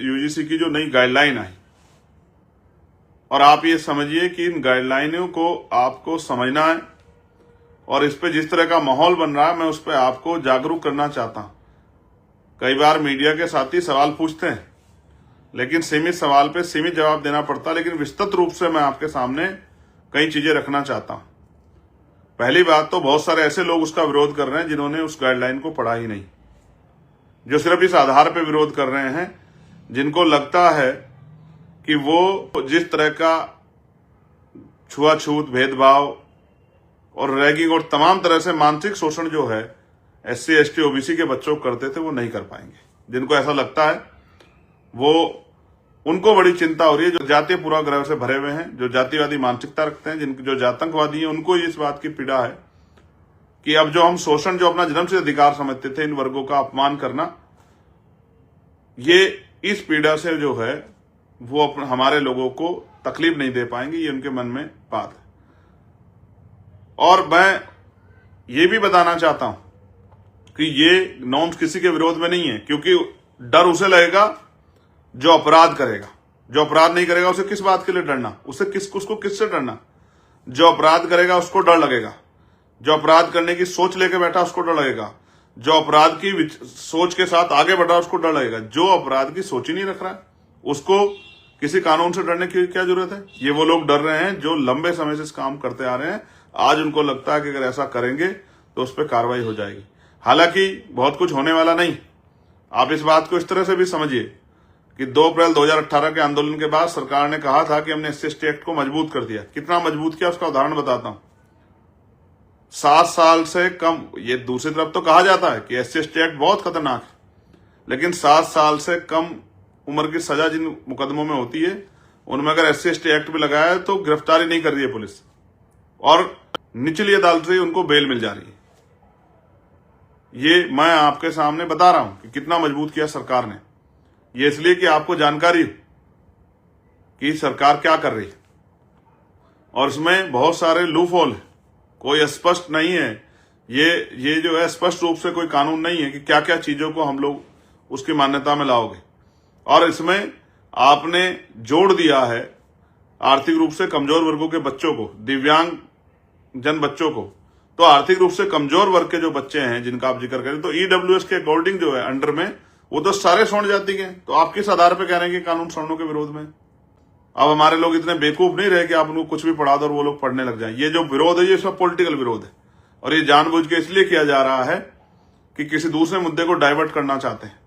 UGC की जो नई गाइडलाइन आई, और आप ये समझिए कि इन गाइडलाइनों को आपको समझना है और इस पे जिस तरह का माहौल बन रहा है, मैं उस पर आपको जागरूक करना चाहता हूं। कई बार मीडिया के साथी सवाल पूछते हैं, लेकिन सीमित सवाल पे सीमित जवाब देना पड़ता है, लेकिन विस्तृत रूप से मैं आपके सामने कई चीजें रखना चाहता हूं। पहली बात तो बहुत सारे ऐसे लोग उसका विरोध कर रहे हैं जिन्होंने उस गाइडलाइन को पढ़ा ही नहीं, जो सिर्फ इस आधार पर विरोध कर रहे हैं, जिनको लगता है कि वो जिस तरह का छुआछूत, भेदभाव और रैगिंग और तमाम तरह से मानसिक शोषण जो है SC, ST, OBC के बच्चों को करते थे, वो नहीं कर पाएंगे। जिनको ऐसा लगता है वो, उनको बड़ी चिंता हो रही है, जो जातीय पूर्वाग्रह से भरे हुए हैं, जो जातिवादी मानसिकता रखते हैं, जो जातंकवादी हैं, उनको इस बात की पीड़ा है कि अब जो हम शोषण, जो अपना जन्म से अधिकार समझते थे, इन वर्गों का अपमान करना, ये इस पीड़ा से जो है वो हमारे लोगों को तकलीफ नहीं दे पाएंगे। ये उनके मन में बात है। और मैं ये भी बताना चाहता हूं कि ये नॉर्म्स किसी के विरोध में नहीं है, क्योंकि डर उसे लगेगा जो अपराध करेगा। जो अपराध नहीं करेगा उसे किस बात के लिए डरना, उसको किससे डरना? जो अपराध करेगा उसको डर लगेगा, जो अपराध करने की सोच लेके बैठा उसको डर लगेगा, जो अपराध की सोच के साथ आगे बढ़ा उसको डर लगेगा। जो अपराध की सोच ही नहीं रख रहा है उसको किसी कानून से डरने की क्या जरूरत है? ये वो लोग डर रहे हैं जो लंबे समय से इस काम करते आ रहे हैं। आज उनको लगता है कि अगर ऐसा करेंगे तो उस पर कार्रवाई हो जाएगी। हालांकि बहुत कुछ होने वाला नहीं। आप इस बात को इस तरह से भी समझिए कि 2 अप्रैल 2018 के आंदोलन के बाद सरकार ने कहा था कि हमने SC, ST एक्ट को मजबूत कर दिया। कितना मजबूत किया उसका उदाहरण बताता हूं। 7 साल से कम, ये दूसरी तरफ तो कहा जाता है कि SC, ST एक्ट बहुत खतरनाक है, लेकिन 7 साल से कम उम्र की सजा जिन मुकदमों में होती है उनमें अगर SC, ST एक्ट भी लगाया है तो गिरफ्तारी नहीं कर रही है पुलिस, और निचली अदालत से उनको बेल मिल जा रही है। ये मैं आपके सामने बता रहा हूं कि कितना मजबूत किया सरकार ने। ये इसलिए कि आपको जानकारी हो कि सरकार क्या कर रही है, और इसमें बहुत सारे लूप होल है, कोई स्पष्ट नहीं है। ये जो है स्पष्ट रूप से कोई कानून नहीं है कि क्या क्या चीजों को हम लोग उसकी मान्यता में लाओगे। और इसमें आपने जोड़ दिया है आर्थिक रूप से कमजोर वर्गों के बच्चों को, दिव्यांग जन बच्चों को। तो आर्थिक रूप से कमजोर वर्ग के जो बच्चे हैं जिनका आप जिक्र करें, तो EWS के अकॉर्डिंग जो है अंडर में, वो तो सारे स्वर्ण जाति के। तो आप किस आधार पर कह रहे हैं कि कानून स्वर्णों के विरोध में? अब हमारे लोग इतने बेवकूफ नहीं रहे कि आप उनको कुछ भी पढ़ा दो और वो लोग पढ़ने लग जाए। ये जो विरोध है ये सब पॉलिटिकल विरोध है, और ये जानबूझ के इसलिए किया जा रहा है कि किसी दूसरे मुद्दे को डाइवर्ट करना चाहते हैं।